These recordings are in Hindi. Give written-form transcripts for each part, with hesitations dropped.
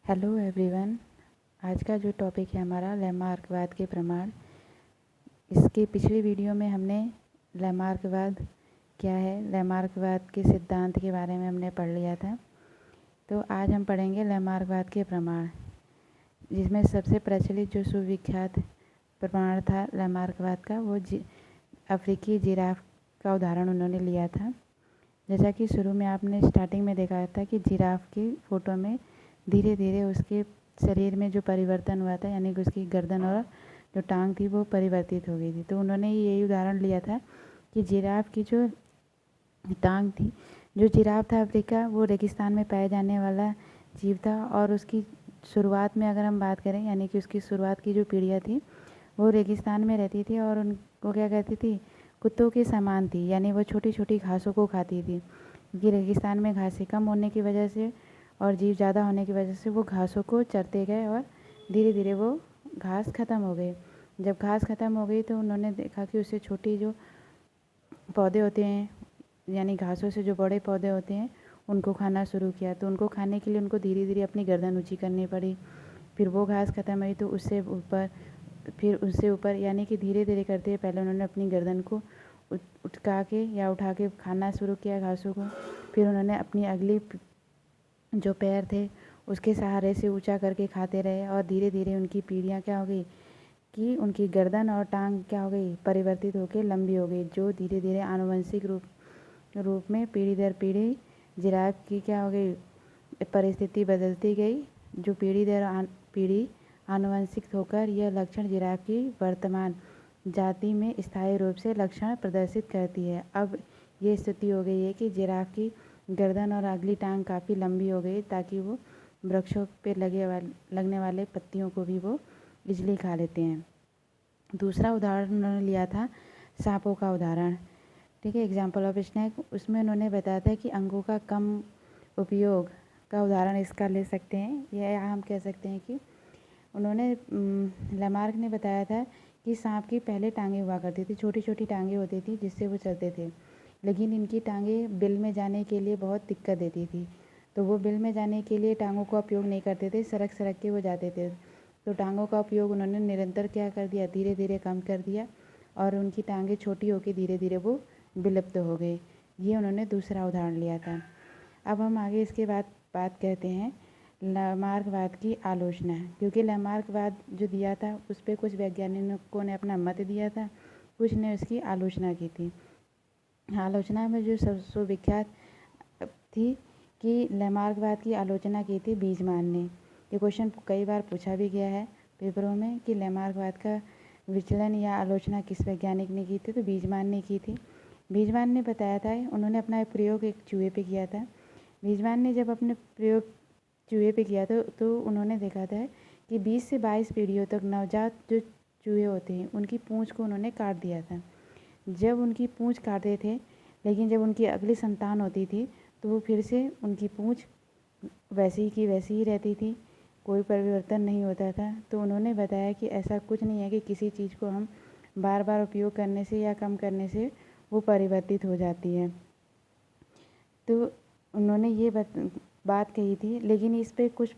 Hello everyone. आज का जो टॉपिक है हमारा लैमार्कवाद के प्रमाण। इसके पिछली वीडियो में हमने लैमार्कवाद क्या है, लैमार्कवाद के सिद्धांत के बारे में हमने पढ़ लिया था। तो आज हम पढ़ेंगे लैमार्कवाद के प्रमाण, जिसमें सबसे प्रचलित जो सुविख्यात प्रमाण था लैमार्कवाद का वो अफ्रीकी जिराफ का उदाहरण उन्होंने लिया था। जैसा कि शुरू में आपने स्टार्टिंग में देखा था कि जिराफ की फ़ोटो में धीरे धीरे उसके शरीर में जो परिवर्तन हुआ था, यानी कि उसकी गर्दन और जो टांग थी वो परिवर्तित हो गई थी। तो उन्होंने यही उदाहरण लिया था कि जिराफ की जो टांग थी, जो जिराफ था अफ्रीका, वो रेगिस्तान में पाया जाने वाला जीव था और उसकी शुरुआत में अगर हम बात करें, यानी कि उसकी शुरुआत की जो पीढ़ियाँ थी वो रेगिस्तान में रहती थी और उनको क्या कहती थी, कुत्तों के समान थी, यानी वो छोटी छोटी घासों को खाती थी। क्योंकि रेगिस्तान में घासें कम होने की वजह से और जीव ज़्यादा होने की वजह से वो घासों को चरते गए और धीरे धीरे वो घास ख़त्म हो गई। जब घास ख़त्म हो गई तो उन्होंने देखा कि उससे छोटी जो पौधे होते हैं, यानी घासों से जो बड़े पौधे होते हैं, उनको खाना शुरू किया। तो उनको खाने के लिए उनको धीरे धीरे अपनी गर्दन ऊँची करनी पड़ी। फिर वो घास ख़त्म हुई तो उससे ऊपर, फिर उससे ऊपर, यानी कि धीरे धीरे करते हुए पहले उन्होंने अपनी गर्दन को उठा के या उठा के खाना शुरू किया घासों को। फिर उन्होंने अपनी अगली जो पैर थे उसके सहारे से ऊंचा करके खाते रहे और धीरे धीरे उनकी पीढ़ियाँ क्या हो गई कि उनकी गर्दन और टांग क्या हो गई, परिवर्तित होकर लंबी हो गई, जो धीरे धीरे आनुवंशिक रूप में पीढ़ी दर पीढ़ी जिराफ की क्या हो गई, परिस्थिति बदलती गई। जो पीढ़ी दर पीढ़ी आनुवंशिक होकर यह लक्षण जिराफ की वर्तमान जाति में स्थायी रूप से लक्षण प्रदर्शित करती है। अब ये स्थिति हो गई है कि जिराफ की गर्दन और अगली टांग काफ़ी लंबी हो गई ताकि वो वृक्षों पे लगने वाले पत्तियों को भी वो इजली खा लेते हैं। दूसरा उदाहरण उन्होंने लिया था सांपों का उदाहरण, ठीक है, एग्जाम्पल ऑफ स्नेक। उसमें उन्होंने बताया था कि अंगों का कम उपयोग का उदाहरण इसका ले सकते हैं। यह हम कह सकते हैं कि उन्होंने लैमार्क ने बताया था कि सांप की पहले टांगें हुआ करती थी, छोटी छोटी टांगें होती थी जिससे वो चलते थे, लेकिन इनकी टांगें बिल में जाने के लिए बहुत दिक्कत देती थी। तो वो बिल में जाने के लिए टांगों का उपयोग नहीं करते थे, सरक सरक के वो जाते थे। तो टांगों का उपयोग उन्होंने निरंतर क्या कर दिया, धीरे धीरे कम कर दिया और उनकी टांगें छोटी होकर धीरे धीरे वो विलुप्त हो गई। ये उन्होंने दूसरा उदाहरण लिया था। अब हम आगे इसके बाद बात करते हैं लैमार्कवाद की आलोचना, क्योंकि लैमार्कवाद जो दिया था उस पर कुछ वैज्ञानिकों ने अपना मत दिया था, कुछ ने उसकी आलोचना की थी। आलोचना में जो सबसे विख्यात थी कि लैमार्कवाद की आलोचना की थी बीजमान ने। ये क्वेश्चन कई बार पूछा भी गया है पेपरों में कि लैमार्कवाद का विचलन या आलोचना किस वैज्ञानिक ने की थी, तो बीजमान ने की थी। बीजमान ने बताया था, उन्होंने अपना एक प्रयोग एक चूहे पे किया था। बीजमान ने जब अपने प्रयोग चूहे पे किया तो उन्होंने देखा था कि 20 से 22 पीढ़ियों तक नवजात जो चूहे होते हैं उनकी पूँछ को उन्होंने काट दिया था। जब उनकी पूँछ काटते थे, लेकिन जब उनकी अगली संतान होती थी तो वो फिर से उनकी पूँछ वैसी की वैसी ही रहती थी, कोई परिवर्तन नहीं होता था। तो उन्होंने बताया कि ऐसा कुछ नहीं है कि किसी चीज़ को हम बार बार उपयोग करने से या कम करने से वो परिवर्तित हो जाती है। तो उन्होंने ये बात कही थी, लेकिन इस पर कुछ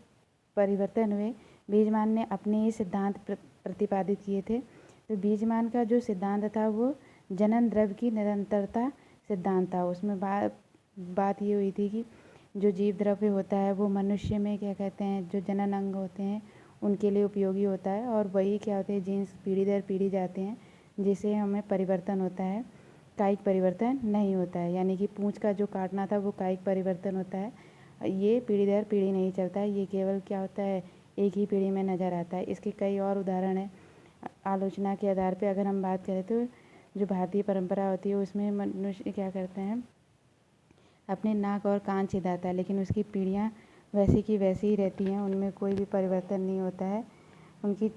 परिवर्तन हुए। बीजमान ने अपने ही सिद्धांत प्रतिपादित किए थे। तो बीजमान का जो सिद्धांत था वो जनन द्रव्य की निरंतरता सिद्धांत था। उसमें बात ये हुई थी कि जो जीव द्रव्य होता है वो मनुष्य में क्या कहते हैं, जो जनन अंग होते हैं उनके लिए उपयोगी होता है और वही क्या होते हैं, जीन्स पीढ़ी दर पीढ़ी जाते हैं, जिससे हमें परिवर्तन होता है, कायिक परिवर्तन नहीं होता है। यानी कि पूँछ का जो काटना था वो कायिक परिवर्तन होता है, ये पीढ़ी दर पीढ़ी नहीं चलता है, ये केवल क्या होता है, एक ही पीढ़ी में नज़र आता है। इसके कई और उदाहरण हैं। आलोचना के आधार पे अगर हम बात करें तो जो भारतीय परंपरा होती है उसमें मनुष्य क्या करते हैं, अपने नाक और कान छिदाता है, लेकिन उसकी पीढ़ियाँ वैसी की वैसी ही रहती हैं, उनमें कोई भी परिवर्तन नहीं होता है। उनकी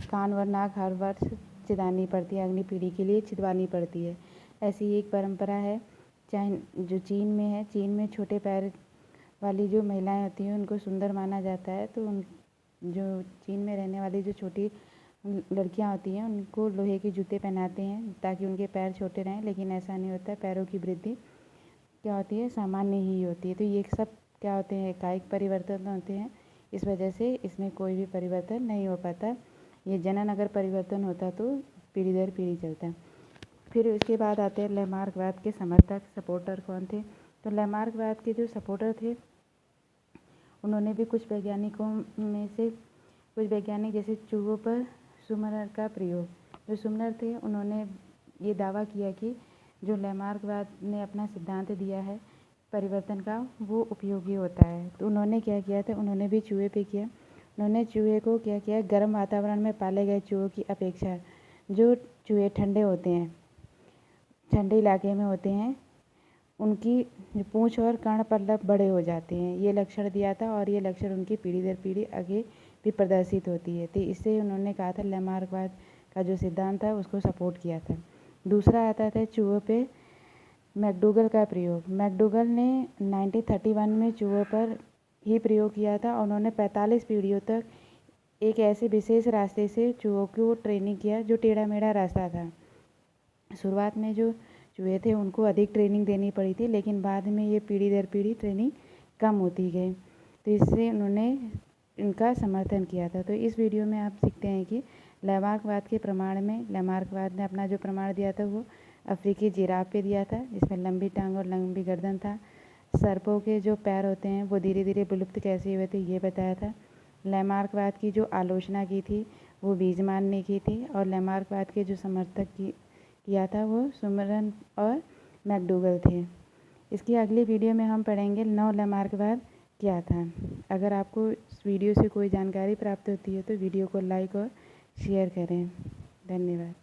कान और नाक हर वर्ष छिदानी पड़ती है, अगली पीढ़ी के लिए छिदवानी पड़ती है। ऐसी एक परंपरा है जो चीन में है। चीन में छोटे पैर वाली जो महिलाएं होती हैं उनको सुंदर माना जाता है। तो उन जो चीन में रहने वाली जो छोटी लड़कियां होती हैं उनको लोहे के जूते पहनाते हैं ताकि उनके पैर छोटे रहें, लेकिन ऐसा नहीं होता है। पैरों की वृद्धि क्या होती है, सामान्य ही होती है। तो ये सब क्या होते हैं, कायिक परिवर्तन होते हैं। इस वजह से इसमें कोई भी परिवर्तन नहीं हो पाता। ये जनन अगर परिवर्तन होता तो पीढ़ी दर पीढ़ी चलता। फिर उसके बाद आते हैं लैमार्कवाद के समर्थक सपोर्टर कौन थे। तो लैमार्कवाद के जो सपोर्टर थे उन्होंने भी कुछ वैज्ञानिकों में से कुछ वैज्ञानिक जैसे चूहों पर सुमेरन का प्रयोग, जो सुमेरन थे उन्होंने ये दावा किया कि जो लैमार्कवाद ने अपना सिद्धांत दिया है परिवर्तन का वो उपयोगी होता है। तो उन्होंने क्या किया था, उन्होंने भी चूहे पे किया। उन्होंने चूहे को क्या किया, गर्म वातावरण में पाले गए चूहों की अपेक्षा जो चूहे ठंडे होते हैं, ठंडे इलाके में होते हैं, उनकी पूंछ और कर्णपल्लव बड़े हो जाते हैं, ये लक्षण दिया था। और ये लक्षण उनकी पीढ़ी दर पीढ़ी आगे भी प्रदर्शित होती है। तो इससे उन्होंने कहा था लैमार्कवाद का जो सिद्धांत था उसको सपोर्ट किया था। दूसरा आता था चूहों पे मैकडूगल का प्रयोग। मैकडूगल ने 1931 में चूहों पर ही प्रयोग किया था और उन्होंने 45 पीढ़ियों तक एक ऐसे विशेष रास्ते से चूहों को ट्रेनिंग किया जो टेढ़ा मेढ़ा रास्ता था। शुरुआत में जो चूहे थे उनको अधिक ट्रेनिंग देनी पड़ी थी, लेकिन बाद में ये पीढ़ी दर पीढ़ी ट्रेनिंग कम होती गई। तो इससे उन्होंने इनका समर्थन किया था। तो इस वीडियो में आप सीखते हैं कि लैमार्कवाद के प्रमाण में लैमार्कवाद ने अपना जो प्रमाण दिया था वो अफ्रीकी जिराफ पे दिया था, जिसमें लंबी टांग और लंबी गर्दन था। सर्पों के जो पैर होते हैं वो धीरे धीरे विलुप्त कैसे हुए थे ये बताया था। लैमार्कवाद की जो आलोचना की थी वो बीजमान ने की थी और लैमार्कवाद के जो समर्थक किया था वो सुमेरन और मैकडूगल थे। इसकी अगली वीडियो में हम पढ़ेंगे नव लैमार्कवाद क्या था। अगर आपको इस वीडियो से कोई जानकारी प्राप्त होती है तो वीडियो को लाइक और शेयर करें। धन्यवाद।